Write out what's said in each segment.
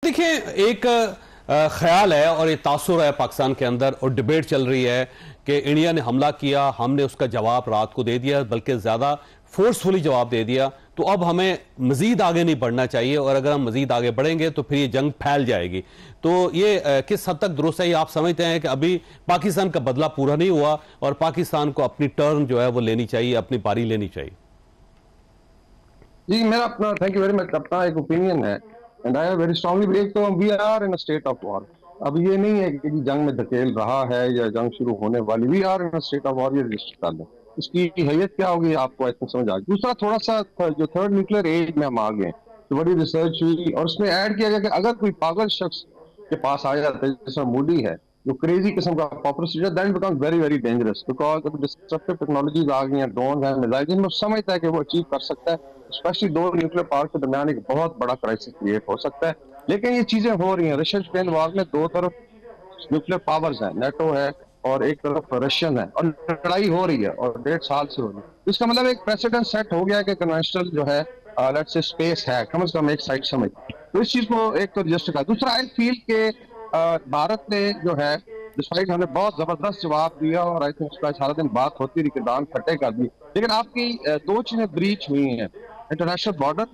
देखिए, एक ख्याल है और ये तासुर है पाकिस्तान के अंदर और डिबेट चल रही है कि इंडिया ने हमला किया, हमने उसका जवाब रात को दे दिया, बल्कि ज़्यादा फोर्सफुली जवाब दे दिया, तो अब हमें मजीद आगे नहीं बढ़ना चाहिए और अगर हम मजीद आगे बढ़ेंगे तो फिर ये जंग फैल जाएगी। तो ये किस हद तक दुरुस्त है? ये आप समझते हैं कि अभी पाकिस्तान का बदला पूरा नहीं हुआ और पाकिस्तान को अपनी टर्न जो है वो लेनी चाहिए, अपनी पारी लेनी चाहिए? जी, मेरा अपना थैंक यू वेरी मच अपना एक ओपिनियन है and I very strongly believe तो we are in a state of war. अब ये नहीं है कि जंग में धकेल रहा है या जंग शुरू होने वाली, we are in a state of war. ये रजिस्टर कर लें, इसकी हैसियत क्या होगी आपको आई थिंक समझ आ गई। दूसरा, थोड़ा सा जो थर्ड न्यूक्लियर एज में हम आ गए तो बड़ी रिसर्च हुई और उसमें ऐड किया गया कि अगर कोई पागल शख्स के पास आ जाता है जैसा मूडी है, जो क्रेजी किस्म का popular, that becomes very very dangerous because destructive technologies आ गई हैं, ड्रोन है, मिसाइल, जिनमें समझता है कि वो अचीव कर सकता है। स्पेशली दो न्यूक्लियर पावर के दरमियान एक बहुत बड़ा क्राइसिस क्रिएट हो सकता है। लेकिन ये चीजें हो रही हैं। रशियन यूक्रेन वॉर में दो तरफ न्यूक्लियर पावर्स हैं, नेटो है और एक तरफ रशियन है, और लड़ाई हो रही है और 1.5 साल से हो रही है। इसका मतलब एक प्रेसिडेंट सेट हो गया कि कन्वेंशनल जो है लेट्स से स्पेस है, कम से कम एक साइड समझ। तो इस चीज को एक तो रजिस्टर का। दूसरा, आई फील के भारत ने जो है डिस्पाइट हमें बहुत जबरदस्त जवाब दिया और आई थिंक उसका सारा दिन बात होती रही कि दान फटे कर दी, लेकिन आपकी दो चीजें ब्रीच हुई हैं, international border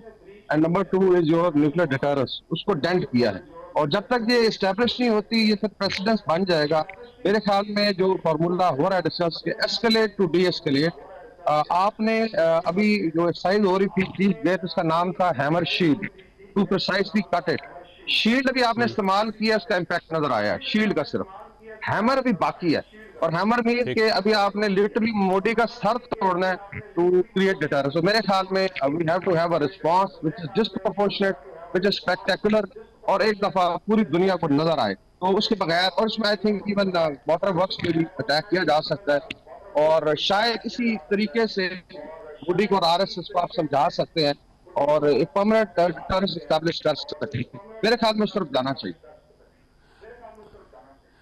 and number 2 is your nuclear deterrence, उसको डेंट किया है। और जब तक ये एस्टेब्लिश नहीं होती, ये फिर प्रेसिडेंस बन जाएगा। मेरे ख्याल में जो फॉर्मूला हो रहा है डिस्कस के एस्केलेट टू डी एस्केलेट, आपने अभी जो एक्सरसाइज हो रही थी चीफ गेट, उसका नाम था hammer shield to precisely cut it. Shield अभी आपने इस्तेमाल किया, उसका इम्पैक्ट नजर आया, शील्ड का सिर्फ, हैमर अभी बाकी है। और हैमर मीन के अभी आपने लिटरली मोदी का सर तोड़ना है टू क्रिएट डिटरेंस। सो मेरे ख्याल में we have to have a response which is disproportionate, which is spectacular, और एक दफा पूरी दुनिया को नजर आए। तो उसके बगैर, और उसमें I think even water works पे भी अटैक किया जा सकता है और शायद इसी तरीके से मोदी को और आरएसएस को आप समझा सकते हैं और एक परमानेंट डिटरेंस एस्टैब्लिश कर सकते हैं। मेरे ख्याल में उस तरफ जाना चाहिए।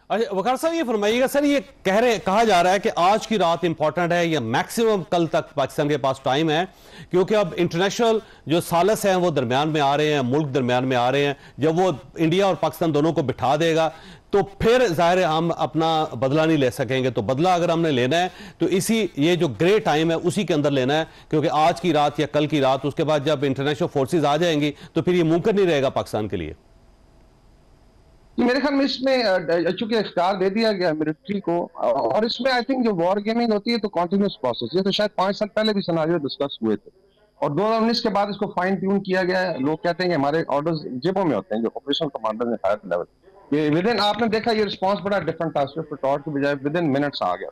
अच्छा वकार साहब, ये फरमाइएगा सर, ये कहा जा रहा है कि आज की रात इंपॉर्टेंट है या मैक्सिमम कल तक पाकिस्तान के पास टाइम है, क्योंकि अब इंटरनेशनल जो सालस हैं वो दरमियान में आ रहे हैं, मुल्क दरमियान में आ रहे हैं। जब वो इंडिया और पाकिस्तान दोनों को बिठा देगा तो फिर जाहिर है हम अपना बदला नहीं ले सकेंगे। तो बदला अगर हमने लेना है तो ये जो ग्रे टाइम है उसी के अंदर लेना है, क्योंकि आज की रात या कल की रात, उसके बाद जब इंटरनेशनल फोर्सेज आ जाएंगी तो फिर ये मुमकिन नहीं रहेगा पाकिस्तान के लिए। मेरे ख्याल में इसमें चूंकि इख्तियार दे दिया गया मिलिट्री को, और इसमें आई थिंक जो वॉर गेमिंग होती है तो कॉन्टिन्यूस प्रोसेस, ये तो शायद 5 साल पहले भी सिनेरियो डिस्कस हुए थे और 2019 के बाद इसको फाइन ट्यून किया गया है। लोग कहते हैं कि हमारे ऑर्डर्स जेबों में होते हैं, जो ऑपरेशन कमांडर ने हायर लेवल, ये विद इन, आपने देखा ये रिस्पॉन्स बड़ा डिफरेंट था, रिटॉर्ट के बजाय विद इन मिनट्स आ गया।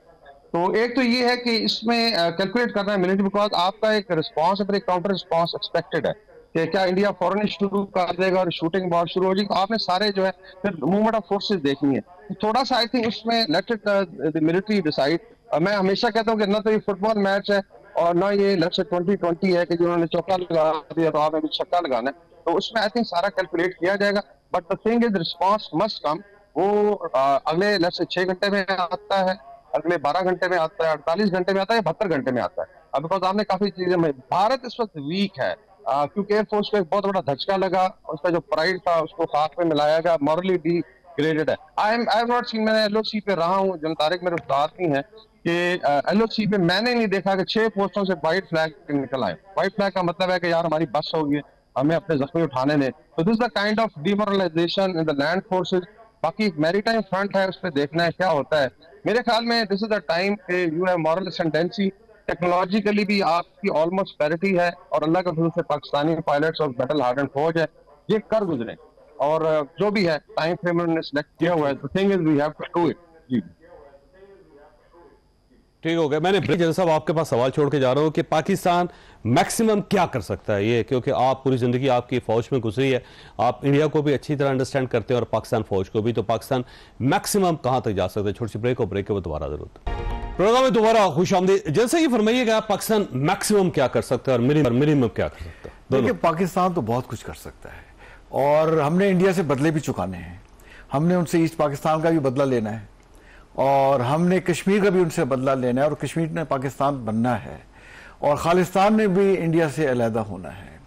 तो एक तो ये है कि इसमें कैलकुलेट करना है मिलिट्री, बिकॉज आपका एक रिस्पॉन्स है, एक काउंटर रिस्पॉन्स एक्सपेक्टेड है कि क्या इंडिया फौरन शुरू कर देगा और शूटिंग बहुत शुरू हो जाएगी। आपने सारे जो है फिर मूवमेंट ऑफ फोर्सेस देखनी है, तो थोड़ा सा आई थिंक उसमें let it the military decide. मैं हमेशा कहता हूँ कि ना तो ये फुटबॉल मैच है और ना ये लक्ष्य 2020 है कि जिन्होंने चौका लगा दिया तो आपने भी छक्का लगाना है। तो उसमें आई थिंक सारा कैलकुलेट किया जाएगा, but the thing is response must come. वो अगले लक्ष्य 6 घंटे में आता है, अगले 12 घंटे में आता है, 48 घंटे में आता है, 72 घंटे में आता है। अब बिकॉज आपने काफी चीजें में, भारत इस वक्त वीक है क्योंकि एयरफोर्स को एक बहुत बड़ा धचका लगा, उसका जो प्राइड था उसको खाक में मिलाया गया, मॉरली डिग्रेडेड है। आई हैव नॉट सीन, मैंने एलओसी पे रहा हूँ, जन तारिक मेरे उस्ताद ही हैं कि एलओसी पे मैंने नहीं देखा कि 6 पोस्टों से व्हाइट फ्लैग निकल आए। व्हाइट फ्लैग का मतलब है कि यार हमारी बस होगी, हमें अपने जख्मी उठाने दें। तो this the kind of demoralisation in the land forces. बाकी मैरीटाइम फ्रंट है, उस पर देखना है क्या होता है। मेरे ख्याल में this is the time you have moral ascendancy, technologically भी आपकी ऑलमोस्ट पैरिटी है और अल्लाह के फजल से पाकिस्तानी पायलट्स और बैटल हार्डन फौज है, ये कर गुजरे। और जो भी है टाइम फ्रेम उन्होंने सिलेक्ट किया हुआ है, the thing is we have to do it. जी ठीक हो गया। मैंने ब्रिज साहब आपके पास सवाल छोड़ के जा रहा हूं कि पाकिस्तान मैक्सिमम क्या कर सकता है, ये क्योंकि आप पूरी जिंदगी आपकी फौज में गुजरी है, आप इंडिया को भी अच्छी तरह अंडरस्टैंड करते हैं और पाकिस्तान फौज को भी, तो पाकिस्तान मैक्सिमम कहां तक जा सकता है? छोटी सी ब्रेक, और ब्रेक के बाद दोबारा जरूरत प्रोग्राम में दोबारा खुश आमदीद। जैसे ही फरमाइएगा पाकिस्तान मैक्सिमम क्या कर सकता है और मिनिमम क्या कर सकता है? देखिए, पाकिस्तान तो बहुत कुछ कर सकता है और हमने इंडिया से बदले भी चुकाने हैं। हमने उनसे ईस्ट पाकिस्तान का भी बदला लेना है और हमने कश्मीर का भी उनसे बदला लेना है, और कश्मीर ने पाकिस्तान बनना है और खालिस्तान ने भी इंडिया से अलहदा होना है।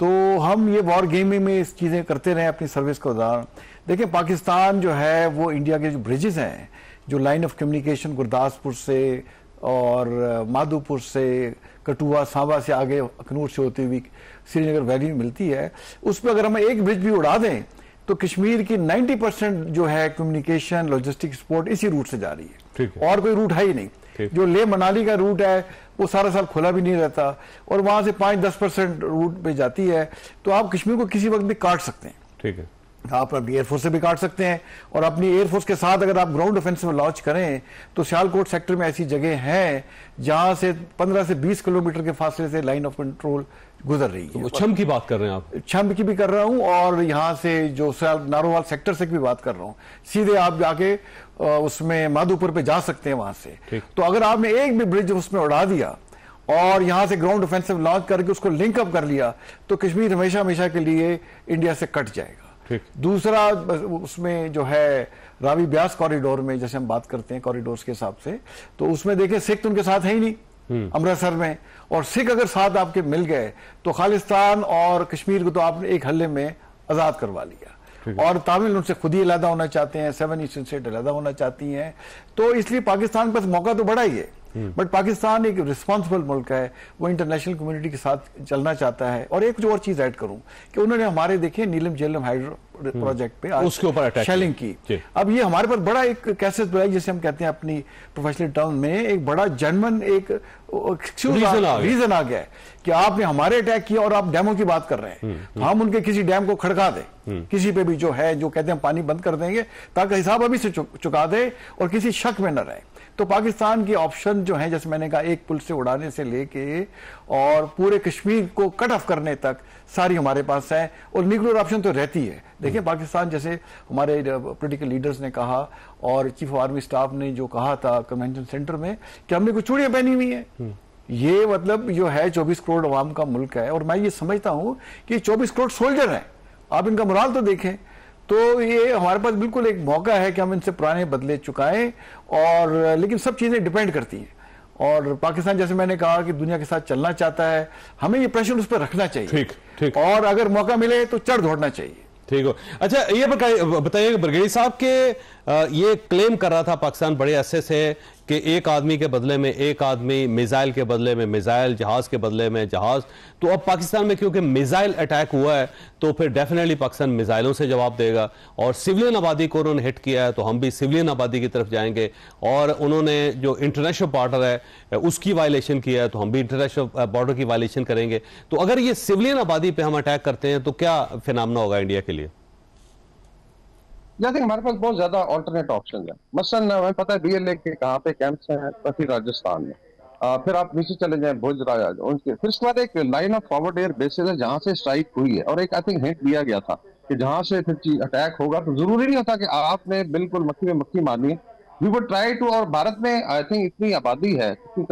तो हम ये वॉर गेमिंग में इस चीज़ें करते रहे अपनी सर्विस का उदाहरण। देखिए पाकिस्तान जो है वो इंडिया के जो ब्रिजेस हैं, जो लाइन ऑफ कम्युनिकेशन गुरदासपुर से और माधोपुर से, कठुआ सांबा से आगे अखनूर से होती हुई श्रीनगर वैली में मिलती है, उस पर अगर हम एक ब्रिज भी उड़ा दें तो कश्मीर की 90% जो है कम्युनिकेशन, लॉजिस्टिक, सपोर्ट इसी रूट से जा रही है, और कोई रूट है ही नहीं। जो लेह मनाली का रूट है वो सारा साल खुला भी नहीं रहता, और वहां से 5-10% रूट पे जाती है, तो आप कश्मीर को किसी वक्त भी काट सकते हैं। ठीक है, आप अपनी एयरफोर्स से भी काट सकते हैं, और अपनी एयरफोर्स के साथ अगर आप ग्राउंड ऑफेंसिव लॉन्च करें तो सियालकोट सेक्टर में ऐसी जगह हैं जहां से 15 से 20 किलोमीटर के फासले से लाइन ऑफ कंट्रोल गुजर रही है। तो छम की बात कर रहे हैं आप? छम की भी कर रहा हूं, और यहां से जो नारोवाल सेक्टर से भी बात कर रहा हूं, सीधे आप जाके उसमें माधोपुर पे जा सकते हैं वहां से। तो अगर आपने एक भी ब्रिज उसमें उड़ा दिया और यहां से ग्राउंड ऑफेंसिव लॉन्च करके उसको लिंकअप कर लिया तो कश्मीर हमेशा हमेशा के लिए इंडिया से कट जाएगा। दूसरा उसमें जो है रावी ब्यास कॉरिडोर में, जैसे हम बात करते हैं कॉरिडोर्स के हिसाब से, तो उसमें देखिए सिख तो उनके साथ है ही नहीं अमृतसर में, और सिख अगर साथ आपके मिल गए तो खालिस्तान और कश्मीर को तो आपने एक हल्ले में आजाद करवा लिया। और तामिल उनसे खुद ही अलहदा होना चाहते हैं, 7 ईस्टर्न स्टेट अलहदा होना चाहती हैं, तो इसलिए पाकिस्तान के पास मौका तो बड़ा ही है। बट पाकिस्तान एक रिस्पॉन्सिबल मुल्क है, वो इंटरनेशनल कम्युनिटी के साथ चलना चाहता है। और एक जो और चीज ऐड करूं कि उन्होंने हमारे देखिए नीलम झेलम हाइड्रो प्रोजेक्ट पे उसके ऊपर शेलिंग की। अब ये हमारे पास बड़ा एक कैसेस बनाई, जैसे हम कहते हैं अपनी प्रोफेशनल टर्म में, एक बड़ा जेन्युइन एक रीजन आ गया है कि आपने हमारे अटैक किया और आप डैमों की बात कर रहे हैं, तो हम उनके किसी डैम को खड़का दें, किसी पे भी जो है, जो कहते हैं पानी बंद कर देंगे ताकि हिसाब अभी से चुका दे और किसी शक में न रहे। तो पाकिस्तान की ऑप्शन जो है, जैसे मैंने कहा, एक पुल से उड़ाने से लेके और पूरे कश्मीर को कट ऑफ करने तक सारी हमारे पास है, और न्यूक्लियर ऑप्शन तो रहती है। देखिए पाकिस्तान, जैसे हमारे पॉलिटिकल लीडर्स ने कहा और चीफ ऑफ आर्मी स्टाफ ने जो कहा था कन्वेंशन सेंटर में कि हमने कुछ चूड़ियां पहनी हुई है, ये मतलब जो है 24 करोड़ अवाम का मुल्क है, और मैं ये समझता हूं कि 24 करोड़ सोल्जर हैं, आप इनका मोराल तो देखें। तो ये हमारे पास बिल्कुल एक मौका है कि हम इनसे पुराने बदले चुकाएं, और लेकिन सब चीजें डिपेंड करती हैं, और पाकिस्तान जैसे मैंने कहा कि दुनिया के साथ चलना चाहता है, हमें ये प्रेशर उस पर रखना चाहिए। ठीक। और अगर मौका मिले तो चढ़ दौड़ना चाहिए। ठीक हो। अच्छा, ये बताइए ब्रिगेडियर साहब के ये क्लेम कर रहा था पाकिस्तान बड़े अरसे से कि एक आदमी के बदले में एक आदमी, मिसाइल के बदले में मिसाइल, जहाज के बदले में जहाज। तो अब पाकिस्तान में क्योंकि मिसाइल अटैक हुआ है तो फिर डेफिनेटली पाकिस्तान मिसाइलों से जवाब देगा, और सिविलियन आबादी को उन्होंने हिट किया है तो हम भी सिविलियन आबादी की तरफ जाएंगे, और उन्होंने जो इंटरनेशनल बॉर्डर है उसकी वायलेशन किया है तो हम भी इंटरनेशनल बॉर्डर की वायलेशन करेंगे। तो अगर ये सिविलियन आबादी पे हम अटैक करते हैं तो क्या फिनोमेना होगा इंडिया के लिए? आई थिंक हमारे पास बहुत ज्यादा ऑल्टरनेट ऑप्शन है। मसलन हमें पता है BLA के कहाँ पे कैंप्स हैं, काफी राजस्थान में, फिर आप नीचे चले जाएं भुज राजा उनके, फिर उसके बाद एक line of forward air bases है जहां से स्ट्राइक हुई है, और एक आई थिंक हिंट दिया गया था कि जहां से फिर अटैक होगा तो जरूरी नहीं होता कि आपने बिल्कुल मक्खी में मक्खी मारनी है। वी वुड ट्राई टू, और भारत में आई थिंक इतनी आबादी है, इतनी